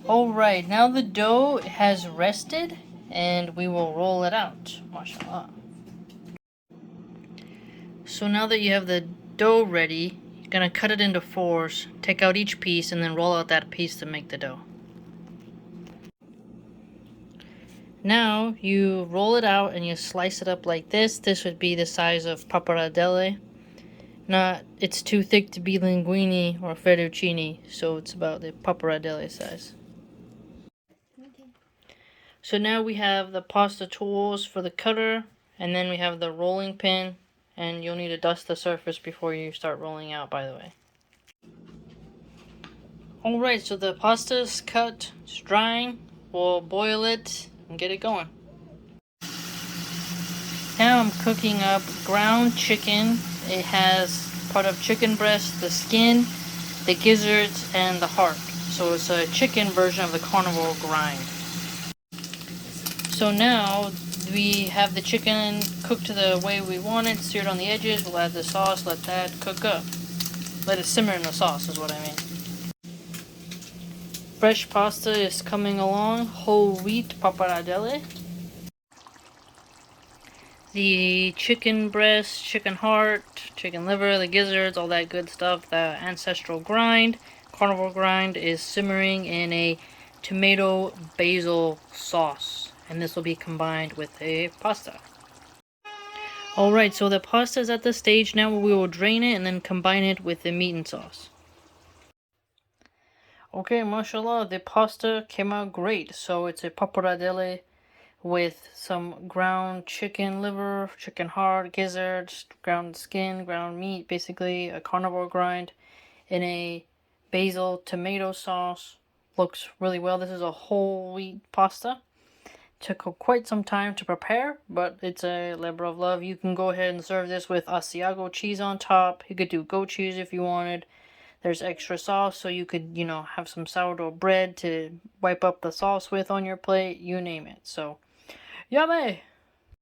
Alright, now the dough has rested and we will roll it out. Mashallah. So now that you have the dough ready, you're gonna cut it into fours, take out each piece, and then roll out that piece to make the dough. Now you roll it out and you slice it up like this. This would be the size of pappardelle. It's too thick to be linguine or fettuccine, so it's about the pappardelle size. Okay. So now we have the pasta tools for the cutter, and then we have the rolling pin, and you'll need to dust the surface before you start rolling out, by the way. Alright, so the pasta is cut, it's drying. We'll boil it and get it going. Now I'm cooking up ground chicken. It has part of chicken breast, the skin, the gizzards, and the heart. So it's a chicken version of the carnivore grind. So now we have the chicken cooked to the way we want it, seared on the edges. We'll add the sauce, let that cook up. Let it simmer in the sauce is what I mean. Fresh pasta is coming along, whole wheat pappardelle. The chicken breast, chicken heart, chicken liver, the gizzards, all that good stuff, the ancestral grind, carnivore grind, is simmering in a tomato basil sauce. And this will be combined with a pasta. Alright, so the pasta is at the stage now where we will drain it and then combine it with the meat and sauce. Okay, mashallah, the pasta came out great. So it's a pappardelle with some ground chicken liver, chicken heart, gizzards, ground skin, ground meat, basically a carnivore grind in a basil tomato sauce. Looks really well. This is a whole wheat pasta. Took quite some time to prepare, but it's a labor of love. You can go ahead and serve this with Asiago cheese on top. You could do goat cheese if you wanted. There's extra sauce, so you could, have some sourdough bread to wipe up the sauce with on your plate. You name it. So, yummy!